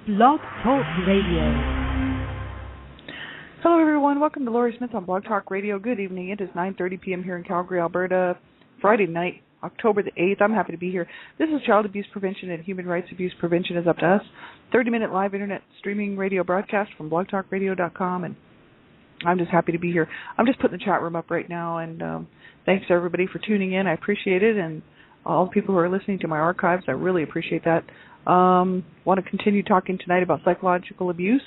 Blog Talk Radio. Hello, everyone. Welcome to Laurie Smith on Blog Talk Radio. Good evening. It is 9:30 p.m. here in Calgary, Alberta, Friday night, October the 8th. I'm happy to be here. This is Child Abuse Prevention and Human Rights Abuse Prevention is Up to Us. 30-minute live internet streaming radio broadcast from blogtalkradio.com, and I'm just happy to be here. I'm just putting the chat room up right now, and thanks to everybody for tuning in. I appreciate it, and all the people who are listening to my archives, I really appreciate that. Want to continue talking tonight about psychological abuse.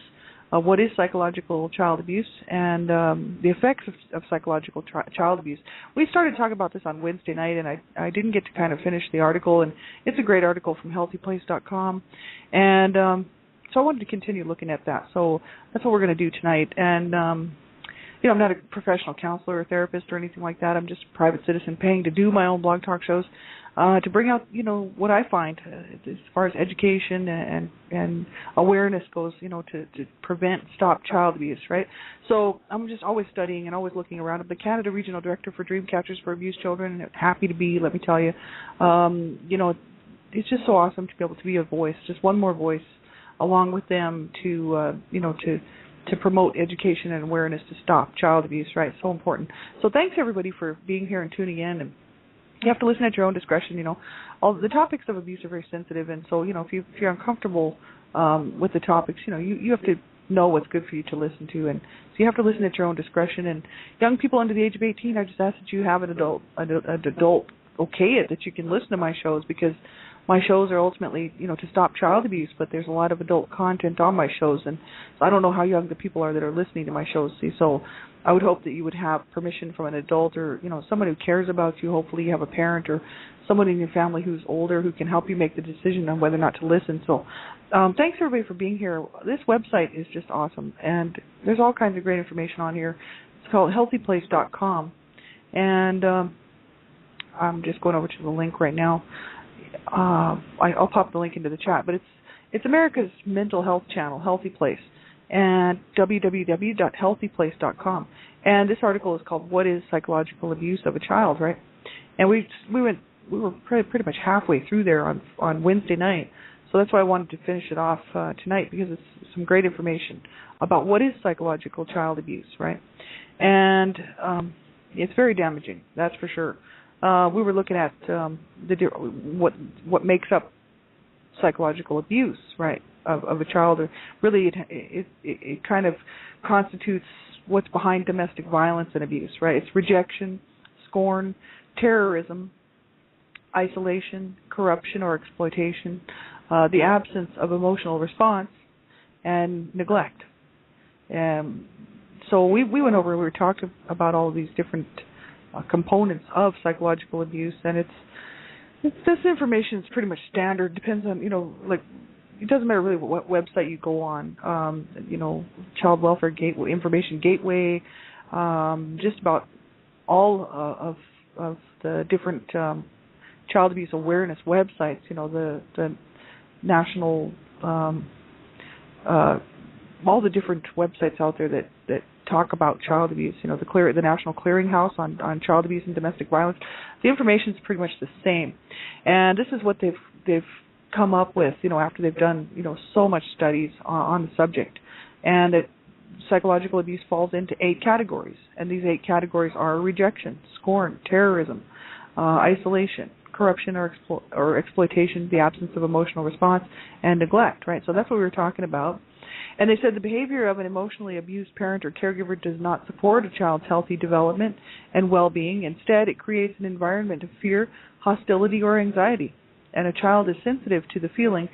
What is psychological child abuse, and the effects of psychological child abuse. We started talking about this on Wednesday night, and I didn't get to kind of finish the article, and it's a great article from healthyplace.com, and so I wanted to continue looking at that. So that's what we're going to do tonight, and I'm not a professional counselor or therapist or anything like that. I'm just a private citizen paying to do my own blog talk shows to bring out, what I find as far as education and awareness goes, to prevent, stop child abuse, right? So I'm just always studying and always looking around. I'm the Canada Regional Director for Dream Catchers for Abused Children, and happy to be, let me tell you. It's just so awesome to be able to be a voice, just one more voice, along with them to promote education and awareness to stop child abuse, right? So important. So thanks, everybody, for being here and tuning in. And you have to listen at your own discretion. All the topics of abuse are very sensitive, and so if you're uncomfortable with the topics, you have to know what's good for you to listen to, and so you have to listen at your own discretion. And young people under the age of 18, I just ask that you have an adult okay it, that you can listen to my shows, because my shows are ultimately, to stop child abuse, but there's a lot of adult content on my shows, and so I don't know how young the people are that are listening to my shows. See, so I would hope that you would have permission from an adult or, someone who cares about you. Hopefully you have a parent or someone in your family who's older who can help you make the decision on whether or not to listen. So thanks, everybody, for being here. This website is just awesome, and there's all kinds of great information on here. It's called healthyplace.com, and I'm just going over to the link right now. I'll pop the link into the chat, but it's America's mental health channel, Healthy Place, and www.healthyplace.com. And this article is called "What is Psychological Abuse of a Child?" Right? And we were pretty much halfway through there on Wednesday night, so that's why I wanted to finish it off tonight, because it's some great information about what is psychological child abuse, right? And it's very damaging, that's for sure. We were looking at what makes up psychological abuse, right, of a child. Or really, it kind of constitutes what's behind domestic violence and abuse, right? It's rejection, scorn, terrorism, isolation, corruption or exploitation, the absence of emotional response, and neglect. So we went over, we were talking about all of these different components of psychological abuse, and this information is pretty much standard. Depends on, it doesn't matter really what website you go on, Child Welfare Gateway, Information Gateway, just about all of the different child abuse awareness websites, the national, all the different websites out there that talk about child abuse, the National Clearinghouse on child abuse and domestic violence. The information is pretty much the same, and this is what they've come up with, after they've done, so much studies on the subject, and that psychological abuse falls into 8 categories, and these 8 categories are rejection, scorn, terrorism, isolation, corruption or exploitation, the absence of emotional response, and neglect, right? So that's what we were talking about. And they said the behavior of an emotionally abused parent or caregiver does not support a child's healthy development and well-being. Instead, it creates an environment of fear, hostility, or anxiety. And a child is sensitive to the feeling,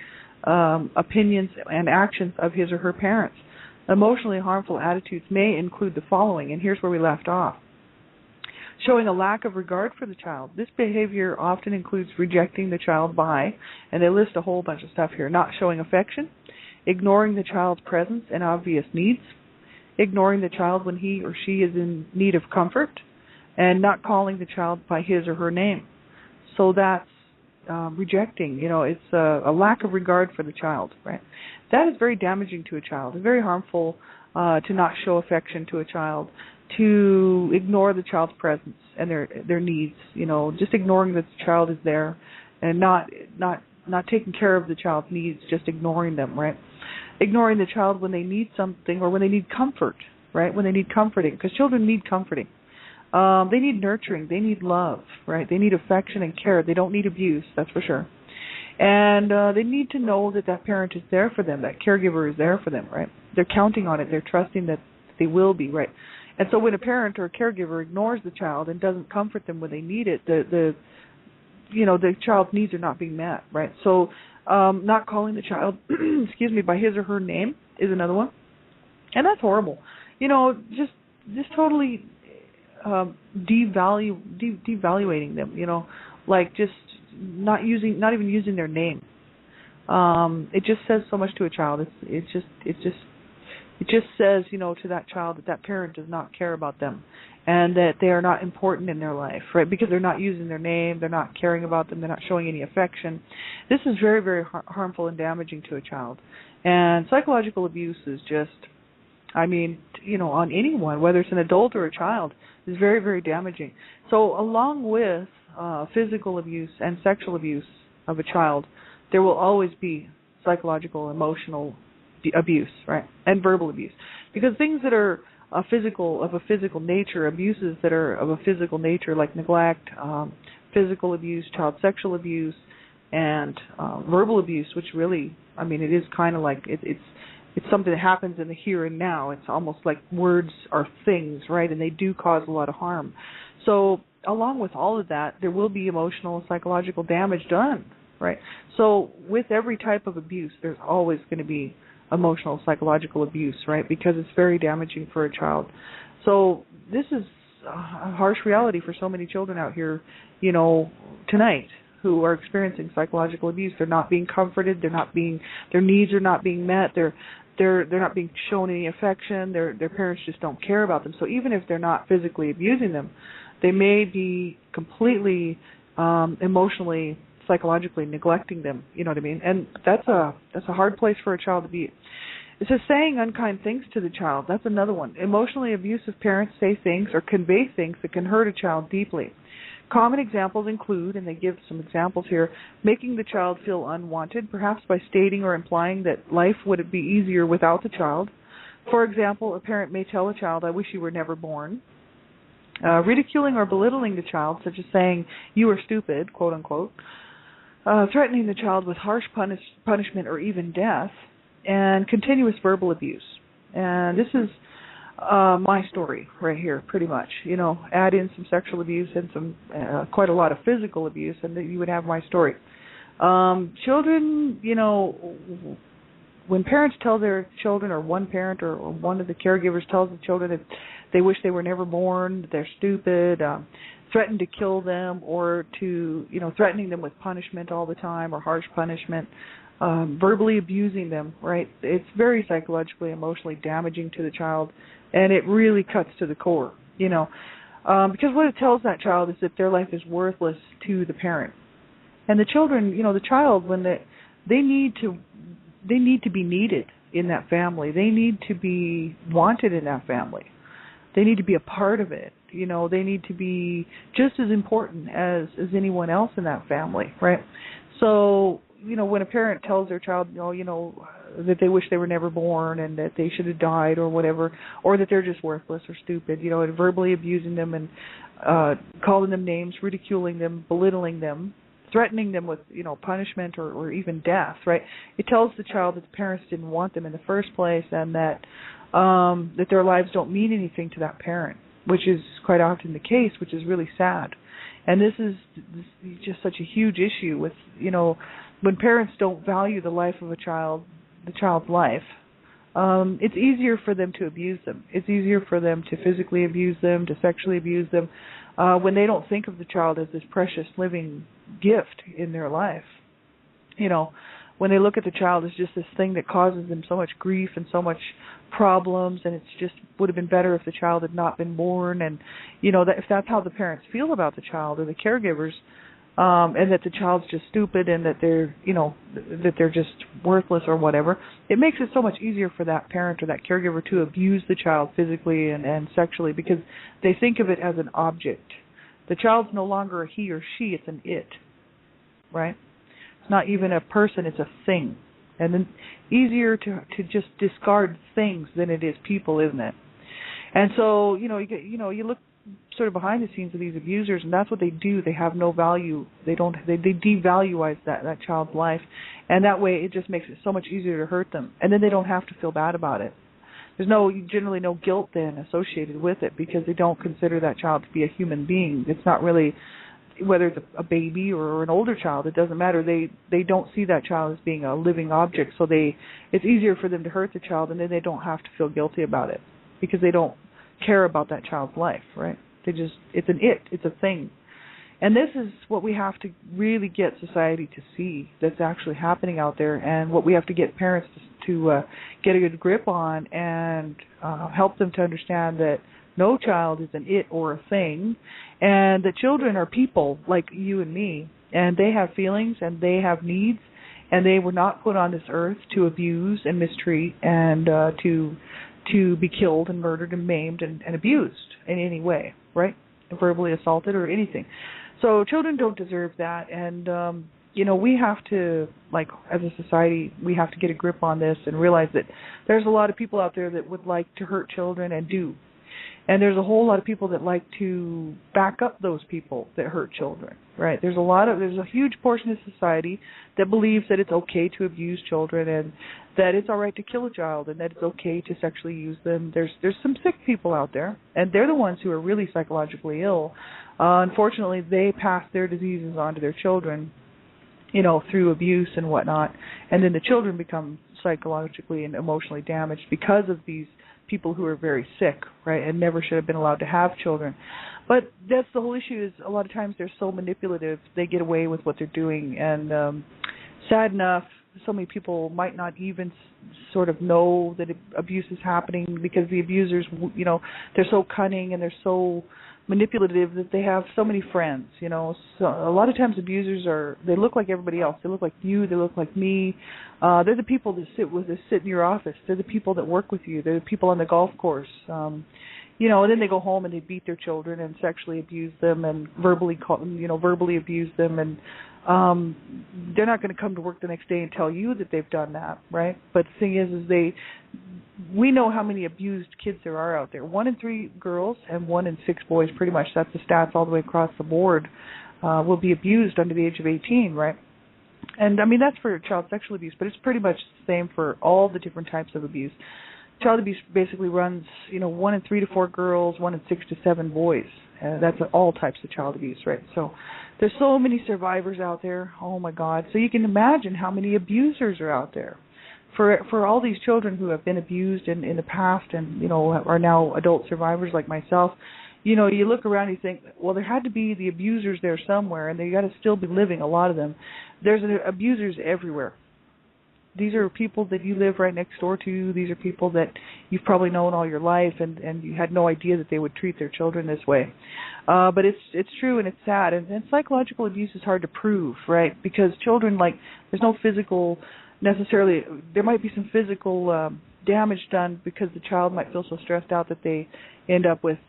opinions, and actions of his or her parents. Emotionally harmful attitudes may include the following, and here's where we left off. Showing a lack of regard for the child. This behavior often includes rejecting the child by, and they list a whole bunch of stuff here, not showing affection, ignoring the child's presence and obvious needs, ignoring the child when he or she is in need of comfort, and not calling the child by his or her name. So that's rejecting, it's a lack of regard for the child, right? That is very damaging to a child. It's very harmful to not show affection to a child, to ignore the child's presence and their needs, just ignoring that the child is there and not taking care of the child's needs, just ignoring them, right? ignoring the child when they need something or when they need comfort, right? When they need comforting, because children need comforting. They need nurturing. They need love, right? They need affection and care. They don't need abuse, that's for sure. And they need to know that that parent is there for them, that caregiver is there for them, right? They're counting on it. They're trusting that they will be, right? And so when a parent or a caregiver ignores the child and doesn't comfort them when they need it, the child's needs are not being met, right? So not calling the child, excuse me, by his or her name is another one. And that's horrible. Just totally devaluating them, like just not even using their name. It just says so much to a child. It just says, to that child that parent does not care about them and that they are not important in their life, right? Because they're not using their name, they're not caring about them, they're not showing any affection. This is very, very harmful and damaging to a child. And psychological abuse is just, on anyone, whether it's an adult or a child, is very, very damaging. So along with physical abuse and sexual abuse of a child, there will always be psychological, emotional abuse, right, and verbal abuse. Because things that are of a physical nature, abuses that are of a physical nature, like neglect, physical abuse, child sexual abuse, and verbal abuse, which really, it is kind of like it's something that happens in the here and now. It's almost like words are things, right, and they do cause a lot of harm. So along with all of that, there will be emotional and psychological damage done, right? So with every type of abuse, there's always going to be emotional, psychological abuse, right? Because it's very damaging for a child. So this is a harsh reality for so many children out here, tonight, who are experiencing psychological abuse. They're not being comforted. Their needs are not being met. They're not being shown any affection. Their parents just don't care about them. So even if they're not physically abusing them, they may be completely emotionally, psychologically neglecting them, you know what I mean? And that's a hard place for a child to be. It says saying unkind things to the child. That's another one. Emotionally abusive parents say things or convey things that can hurt a child deeply. Common examples include, and they give some examples here, making the child feel unwanted, perhaps by stating or implying that life would be easier without the child. For example, a parent may tell a child, "I wish you were never born." Ridiculing or belittling the child, such as saying, "You are stupid," quote unquote. Threatening the child with harsh punishment or even death, and continuous verbal abuse. And this is my story right here, pretty much. Add in some sexual abuse and some quite a lot of physical abuse, and then you would have my story. Children, when parents tell their children, or one parent or one of the caregivers tells the children that they wish they were never born, that they're stupid, threaten to kill them, or to, threatening them with punishment all the time or harsh punishment, verbally abusing them, right? It's very psychologically, emotionally damaging to the child, and it really cuts to the core, because what it tells that child is that their life is worthless to the parent. And the children, the child, when they need to be needed in that family. They need to be wanted in that family. They need to be a part of it. They need to be just as important as anyone else in that family, right? So, when a parent tells their child, that they wish they were never born and that they should have died or whatever, or that they're just worthless or stupid, and verbally abusing them and calling them names, ridiculing them, belittling them, threatening them with, punishment or even death, right? It tells the child that the parents didn't want them in the first place, and that their lives don't mean anything to that parent, which is quite often the case, which is really sad. And this is just such a huge issue with, when parents don't value the life of a child, the child's life, it's easier for them to abuse them. It's easier for them to physically abuse them, to sexually abuse them, when they don't think of the child as this precious living gift in their life. When they look at the child as just this thing that causes them so much grief and so much problems, and it's just would have been better if the child had not been born, and that if that's how the parents feel about the child or the caregivers, and that the child's just stupid and that they're just worthless or whatever, it makes it so much easier for that parent or that caregiver to abuse the child physically and sexually, because they think of it as an object. The child's no longer a he or she, it's an it, right? It's not even a person, it's a thing, and then easier to just discard things than it is people, isn't it? And so, you look sort of behind the scenes of these abusers, and that's what they do. They have no value. They devaluize that child's life, and that way it just makes it so much easier to hurt them. And then they don't have to feel bad about it. There's generally no guilt then associated with it, because they don't consider that child to be a human being. It's not really, whether it's a baby or an older child, it doesn't matter. They don't see that child as being a living object, so it's easier for them to hurt the child, and then they don't have to feel guilty about it because they don't care about that child's life, right? It's a thing. And this is what we have to really get society to see that's actually happening out there, and what we have to get parents to get a good grip on, and help them to understand that no child is an it or a thing, and that children are people like you and me, and they have feelings and they have needs, and they were not put on this earth to abuse and mistreat and to be killed and murdered and maimed and abused in any way, right? Verbally assaulted or anything. So children don't deserve that, and we have to, like, as a society, we have to get a grip on this and realize that there's a lot of people out there that would like to hurt children and do. And there's a whole lot of people that like to back up those people that hurt children, right? There's a huge portion of society that believes that it's okay to abuse children, and that it's all right to kill a child, and that it's okay to sexually use them. There's some sick people out there, and they're the ones who are really psychologically ill. Unfortunately, they pass their diseases on to their children, through abuse and whatnot, and then the children become psychologically and emotionally damaged because of these people who are very sick, right, and never should have been allowed to have children. But that's the whole issue, is a lot of times they're so manipulative, they get away with what they're doing, and sad enough, so many people might not even sort of know that abuse is happening, because the abusers, they're so cunning and they're so manipulative that they have so many friends, So a lot of times abusers they look like everybody else. They look like you. They look like me. They're the people that sit in your office. They're the people that work with you. They're the people on the golf course. And then they go home and they beat their children and sexually abuse them and verbally abuse them, and they're not going to come to work the next day and tell you that they've done that, right? But the thing is we know how many abused kids there are out there. 1 in 3 girls and 1 in 6 boys, pretty much. That's the stats all the way across the board, will be abused under the age of 18, right? And, I mean, that's for child sexual abuse, but it's pretty much the same for all the different types of abuse. Child abuse basically runs, 1 in 3 to 4 girls, 1 in 6 to 7 boys. That's all types of child abuse, right? So there's so many survivors out there. Oh, my God. So you can imagine how many abusers are out there. For all these children who have been abused in the past and, are now adult survivors like myself, you look around and you think, well, there had to be the abusers there somewhere, and they got to still be living, a lot of them. There's abusers everywhere. These are people that you live right next door to. These are people that you've probably known all your life, and you had no idea that they would treat their children this way. But it's true, and it's sad. And psychological abuse is hard to prove, right? Because children, there's no physical necessarily. There might be some physical damage done because the child might feel so stressed out that they end up with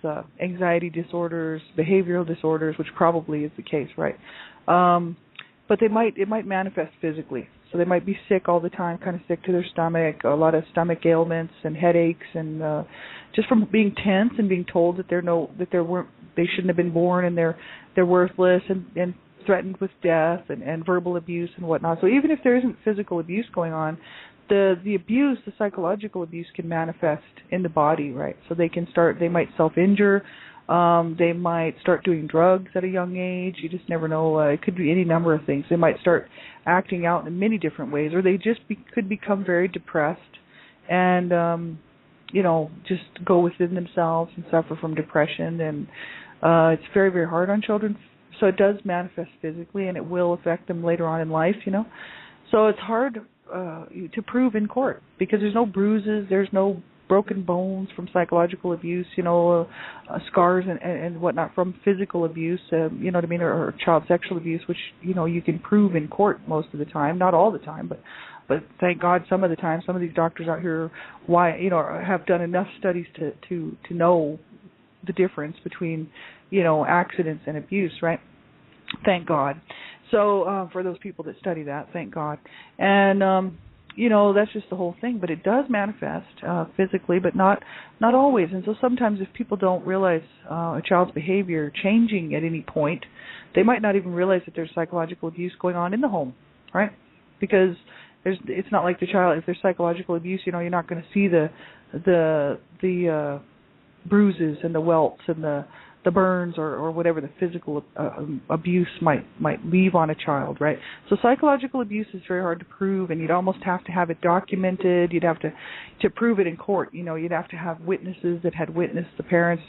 anxiety disorders, behavioral disorders, which probably is the case, right? But it might manifest physically. So they might be sick all the time, kind of sick to their stomach, a lot of stomach ailments and headaches, and just from being tense and being told that they shouldn't have been born and they're worthless, and threatened with death and verbal abuse and whatnot. So even if there isn't physical abuse going on, the abuse, the psychological abuse, can manifest in the body, right? So they might self-injure. They might start doing drugs at a young age. You just never know. It could be any number of things. They might start acting out in many different ways, or they just could become very depressed and, just go within themselves and suffer from depression. And it's very, very hard on children. So it does manifest physically, and it will affect them later on in life, So it's hard to prove in court because there's no bruises, there's no broken bones from psychological abuse, scars and whatnot from physical abuse, you know what I mean, or child sexual abuse, which, you can prove in court most of the time, not all the time, but thank God some of the time. Some of these doctors out here, have done enough studies to know the difference between, accidents and abuse, right? Thank God. So for those people that study that, thank God. And that's just the whole thing. But it does manifest physically, but not always. And so sometimes if people don't realize a child's behavior changing at any point, they might not even realize that there's psychological abuse going on in the home, right? Because it's not like the child, if there's psychological abuse, you're not going to see the bruises and the welts and the burns or whatever the physical abuse might leave on a child, right? So psychological abuse is very hard to prove, and you'd almost have to have it documented. You'd have to prove it in court. You'd have to have witnesses that had witnessed the parents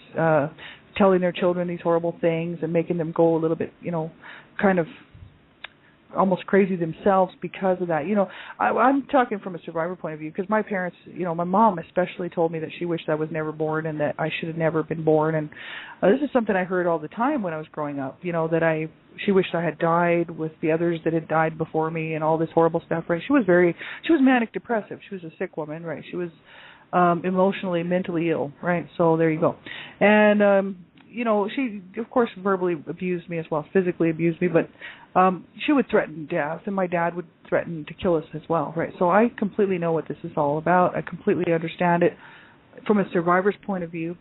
telling their children these horrible things and making them go a little bit, kind of almost crazy themselves because of that. I'm talking from a survivor point of view, because my parents, my mom especially told me that she wished I was never born and that I should have never been born. And this is something I heard all the time when I was growing up, that she wished I had died with the others that had died before me and all this horrible stuff, right? She was manic depressive. She was a sick woman, right? She was emotionally, mentally ill, right? So there you go. And she, of course, verbally abused me as well as physically abused me, but she would threaten death, and my dad would threaten to kill us as well, right? So I completely know what this is all about. I completely understand it from a survivor's point of view,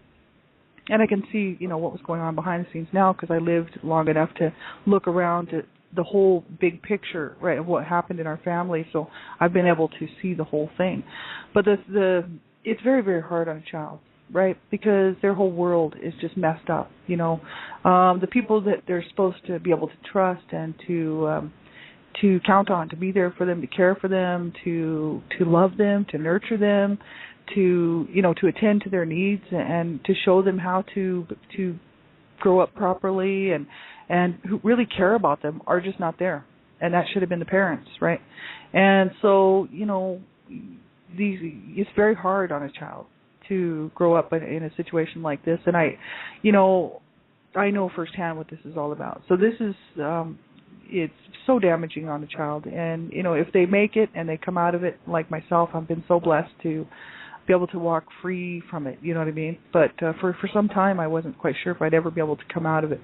and I can see, what was going on behind the scenes now, because I lived long enough to look around at the whole big picture, right, of what happened in our family, so I've been able to see the whole thing. But it's very, very hard on a child, right? Because their whole world is just messed up, The people that they're supposed to be able to trust and to count on, to be there for them, to care for them, to love them, to nurture them, to attend to their needs and to show them how to grow up properly and who really care about them are just not there. And that should have been the parents, right? And so, it's very hard on a child to grow up in a situation like this, and I know firsthand what this is all about. So this is it's so damaging on a child, and if they make it and they come out of it, like myself, I've been so blessed to be able to walk free from it. You know what I mean? But for some time, I wasn't quite sure if I'd ever be able to come out of it.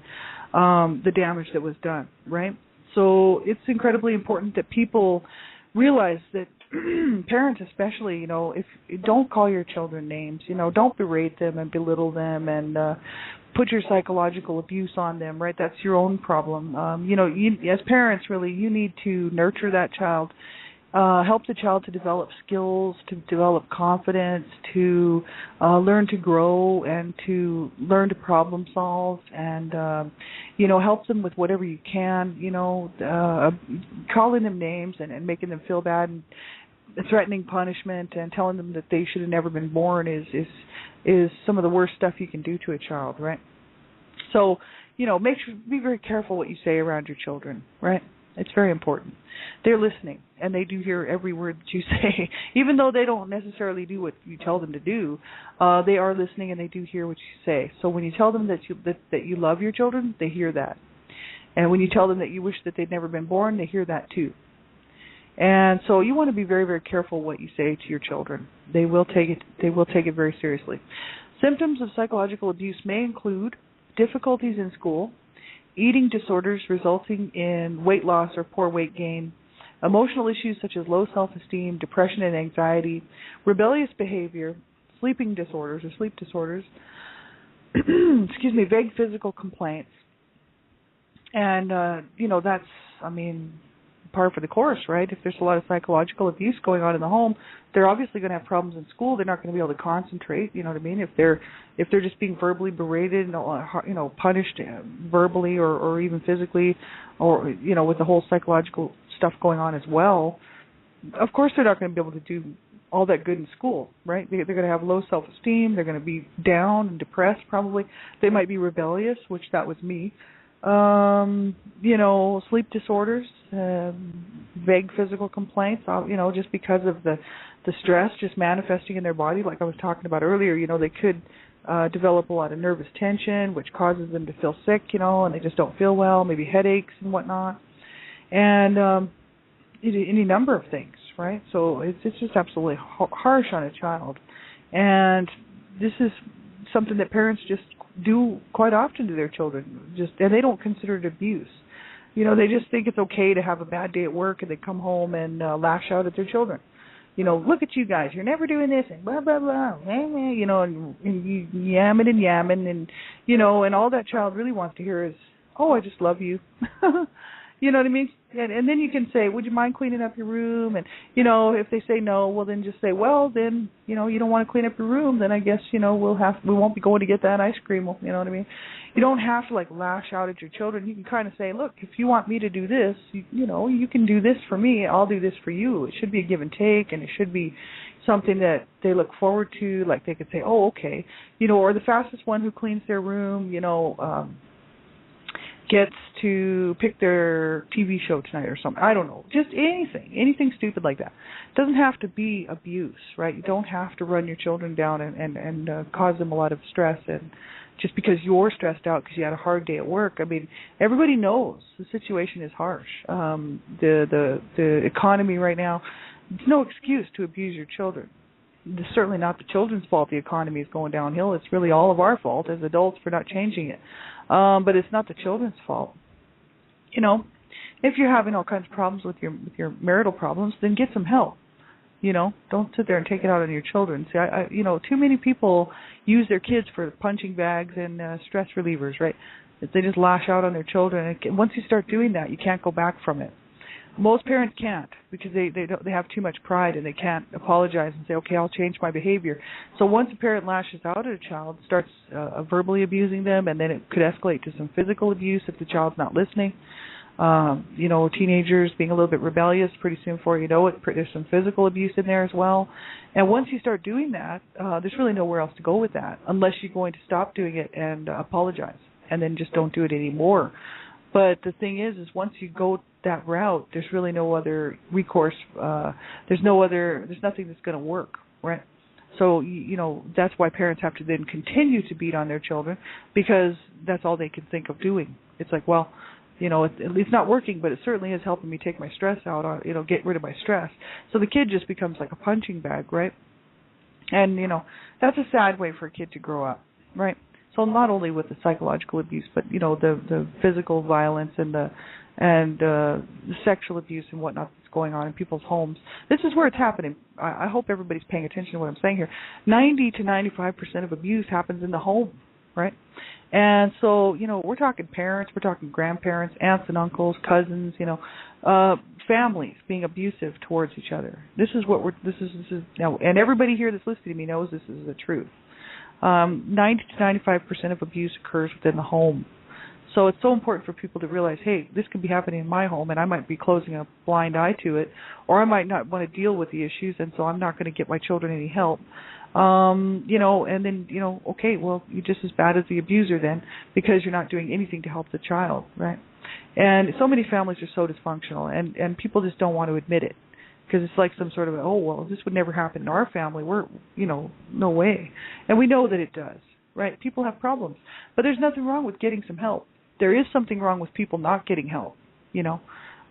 The damage that was done, right? So it's incredibly important that people realize that. Parents especially, if don't call your children names, don't berate them and belittle them and put your psychological abuse on them, right? That's your own problem. As parents, really, you need to nurture that child, help the child to develop skills, to develop confidence, to learn to grow and to learn to problem solve and, help them with whatever you can, calling them names and making them feel bad and threatening punishment and telling them that they should have never been born is some of the worst stuff you can do to a child, right? So, be very careful what you say around your children, right? It's very important. They're listening, and they do hear every word that you say, even though they don't necessarily do what you tell them to do. They are listening, and they do hear what you say. So when you tell them that you love your children, they hear that, and when you tell them that you wish that they'd never been born, they hear that too. And so you want to be very, very careful what you say to your children. They will take it very seriously. Symptoms of psychological abuse may include difficulties in school, eating disorders resulting in weight loss or poor weight gain, emotional issues such as low self-esteem, depression and anxiety, rebellious behavior, sleeping disorders or sleep disorders, vague physical complaints. And, that's, par for the course, right? If there's a lot of psychological abuse going on in the home, they're obviously going to have problems in school. They're not going to be able to concentrate. You know what I mean? If they're just being verbally berated, punished verbally or even physically, or with the whole psychological stuff going on as well, of course they're not going to be able to do all that good in school, right? They're going to have low self-esteem. They're going to be down and depressed probably. They might be rebellious, which that was me. Sleep disorders, vague physical complaints, just because of the stress just manifesting in their body, like I was talking about earlier. They could develop a lot of nervous tension, which causes them to feel sick, and they just don't feel well, maybe headaches and whatnot, and any number of things, right? So it's just absolutely harsh on a child, and this is something that parents just do quite often to their children, and they don't consider it abuse. They just think it's okay to have a bad day at work and they come home and lash out at their children. look at you guys, you're never doing this, and blah, blah, blah, and you yamming, and, and all that child really wants to hear is, oh, I just love you. You know what I mean? And then you can say, would you mind cleaning up your room? And, if they say no, well, then just say, well, then, you don't want to clean up your room, then I guess, we won't be going to get that ice cream. You know what I mean? You don't have to, lash out at your children. You can kind of say, look, if you want me to do this, you can do this for me. I'll do this for you. It should be a give and take, and it should be something that they look forward to. Like they could say, oh, okay. Or the fastest one who cleans their room, gets to pick their TV show tonight or something. I don't know. Just anything stupid like that. It doesn't have to be abuse, right? You don't have to run your children down and cause them a lot of stress, and just because you're stressed out because you had a hard day at work. I mean, everybody knows the situation is harsh. The economy right now, it's no excuse to abuse your children. It's certainly not the children's fault the economy is going downhill. It's really all of our fault as adults for not changing it. But it's not the children's fault. If you're having all kinds of problems with your marital problems, then get some help. Don't sit there and take it out on your children. See, too many people use their kids for punching bags and stress relievers, right? They just lash out on their children. And once you start doing that, you can't go back from it. Most parents can't because they have too much pride and they can't apologize and say, okay, I'll change my behavior. So once a parent lashes out at a child, starts verbally abusing them, and then it could escalate to some physical abuse if the child's not listening. Teenagers being a little bit rebellious, pretty soon before you know it, there's some physical abuse in there as well. And once you start doing that, there's really nowhere else to go with that unless you're going to stop doing it and apologize and then just don't do it anymore. But the thing is once you go that route, there's really no other recourse. There's nothing that's going to work, right? So, that's why parents have to then continue to beat on their children because that's all they can think of doing. It's like, well, it's not working, but it certainly is helping me take my stress out, get rid of my stress. So the kid just becomes like a punching bag, right? And, that's a sad way for a kid to grow up, right? So not only with the psychological abuse, but, the physical violence and the sexual abuse and whatnot that's going on in people's homes. This is where it's happening. I hope everybody's paying attention to what I'm saying here. 90 to 95% of abuse happens in the home, right? And so, we're talking parents, we're talking grandparents, aunts and uncles, cousins, families being abusive towards each other. This is now, and everybody here that's listening to me knows this is the truth. 90 to 95% of abuse occurs within the home. So it's so important for people to realize, hey, this could be happening in my home, and I might be closing a blind eye to it, or I might not want to deal with the issues, and so I'm not going to get my children any help. And then, okay, well, you're just as bad as the abuser then because you're not doing anything to help the child, right? And so many families are so dysfunctional, and people just don't want to admit it because it's like some sort of, oh, well, this would never happen in our family. We're, no way. And we know that it does, right? People have problems. But there's nothing wrong with getting some help. There is something wrong with people not getting help,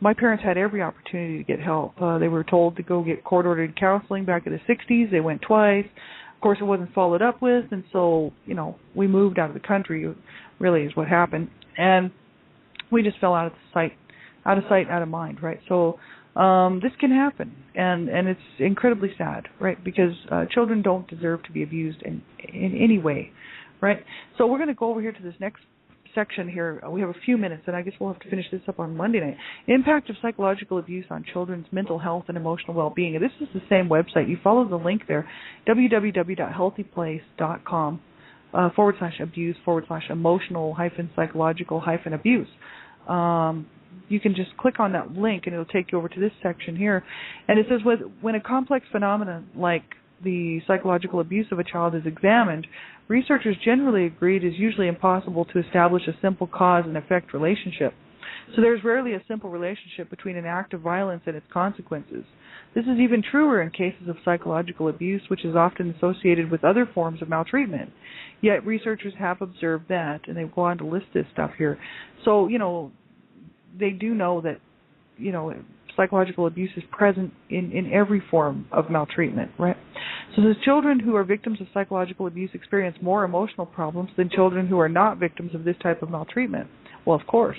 My parents had every opportunity to get help. They were told to go get court-ordered counseling back in the 60s. They went twice. Of course, it wasn't followed up with, and so, we moved out of the country, really is what happened. And we just fell out of sight, out of mind, right? So this can happen, and it's incredibly sad, right? Because children don't deserve to be abused in any way, right? So we're going to go over here to this next section here. We have a few minutes, and I guess we'll have to finish this up on Monday night. Impact of psychological abuse on children's mental health and emotional well-being. And this is the same website. You follow the link there, www.healthyplace.com /emotional-psychological-abuse. You can just click on that link, and it'll take you over to this section here. And it says, when a complex phenomenon like the psychological abuse of a child is examined, researchers generally agree it is usually impossible to establish a simple cause and effect relationship. So there's rarely a simple relationship between an act of violence and its consequences. This is even truer in cases of psychological abuse, which is often associated with other forms of maltreatment. Yet researchers have observed that, and they go on to list this stuff here. So, they do know that, psychological abuse is present in every form of maltreatment, right? So the children who are victims of psychological abuse experience more emotional problems than children who are not victims of this type of maltreatment. Well, of course.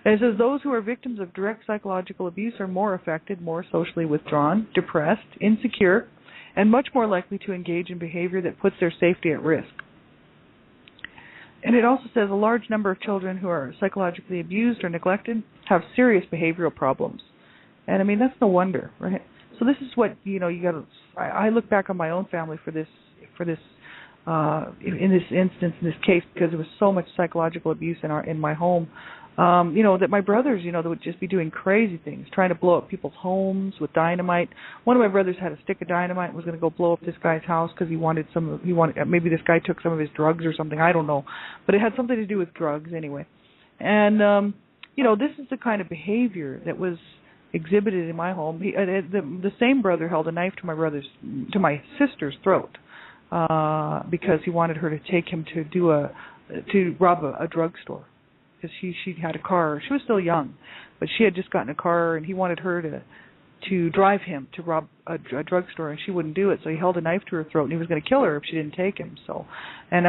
And it says those who are victims of direct psychological abuse are more affected, more socially withdrawn, depressed, insecure, and much more likely to engage in behavior that puts their safety at risk. And it also says a large number of children who are psychologically abused or neglected have serious behavioral problems. And I mean, that's no wonder, right? So this is what, you got to, I look back on my own family for this, in this instance, in this case, because there was so much psychological abuse in my home. That my brothers, that would just be doing crazy things, trying to blow up people's homes with dynamite. One of my brothers had a stick of dynamite and was going to go blow up this guy's house because he wanted maybe this guy took some of his drugs or something, I don't know. But it had something to do with drugs anyway. And, this is the kind of behavior that was exhibited in my home. The same brother held a knife to my sister's throat because he wanted her to take him to rob a drugstore. Because she had a car. She was still young, but she had just gotten a car, and he wanted her to drive him to rob a drugstore, and she wouldn't do it. So he held a knife to her throat, and he was going to kill her if she didn't take him. So, and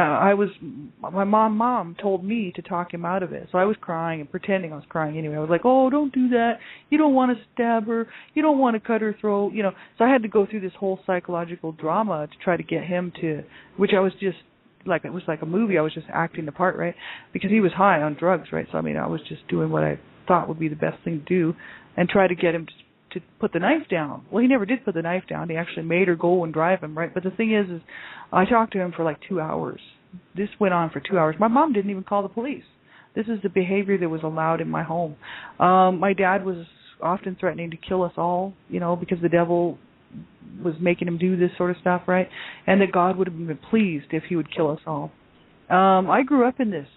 my mom told me to talk him out of it. So I was crying and pretending I was crying anyway. I was like, "Oh, don't do that. You don't want to stab her. You don't want to cut her throat." So I had to go through this whole psychological drama to try to get him to, which I was just. Like it was like a movie. I was just acting the part, right? Because he was high on drugs, right? So I mean, I was just doing what I thought would be the best thing to do, and try to get him to put the knife down. Well, he never did put the knife down. He actually made her go and drive him, right? But the thing is I talked to him for like 2 hours. This went on for 2 hours. My mom didn't even call the police. This is the behavior that was allowed in my home. My dad was often threatening to kill us all, because the devil was making him do this sort of stuff, right? And that God would have been pleased if he would kill us all. I grew up in this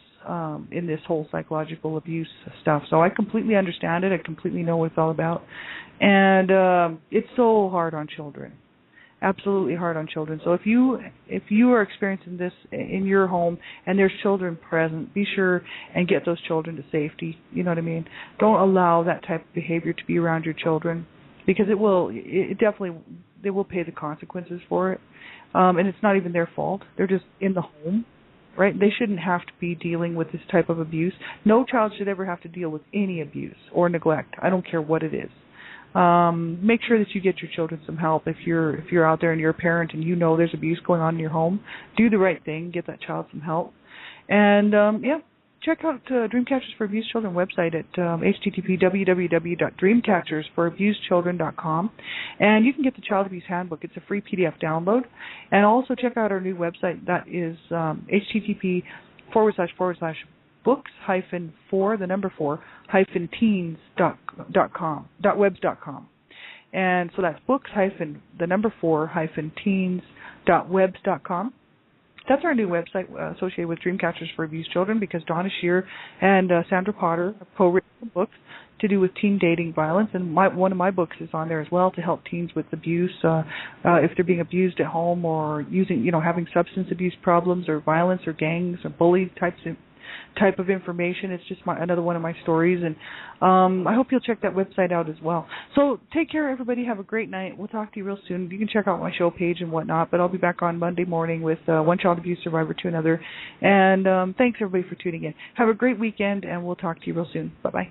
whole psychological abuse stuff, so I completely understand it. I completely know what it's all about. And it's so hard on children. Absolutely hard on children. So if you are experiencing this in your home and there's children present, be sure and get those children to safety. You know what I mean? Don't allow that type of behavior to be around your children. Because they will pay the consequences for it. And it's not even their fault. They're just in the home, right? They shouldn't have to be dealing with this type of abuse. No child should ever have to deal with any abuse or neglect. I don't care what it is. Make sure that you get your children some help. If you're out there and you're a parent and you know there's abuse going on in your home, do the right thing. Get that child some help. And, check out Dreamcatchers for Abused Children website at http://www.dreamcatchersforabusedchildren.com. And you can get the Child Abuse Handbook. It's a free PDF download. And also check out our new website. That is http://books-4-teens.com. And so that's books-4-teens.webs.com. That's our new website associated with Dreamcatchers for Abused Children, because Donna Shear and Sandra Potter have co-written books to do with teen dating violence, and one of my books is on there as well to help teens with abuse, if they're being abused at home or having substance abuse problems or violence or gangs or bully type of information. It's just another one of my stories, and I hope you'll check that website out as well. So take care, everybody. Have a great night. We'll talk to you real soon. You can check out my show page and whatnot, but I'll be back on Monday morning with one child abuse survivor to another. And thanks, everybody, for tuning in. Have a great weekend, and we'll talk to you real soon. Bye-bye.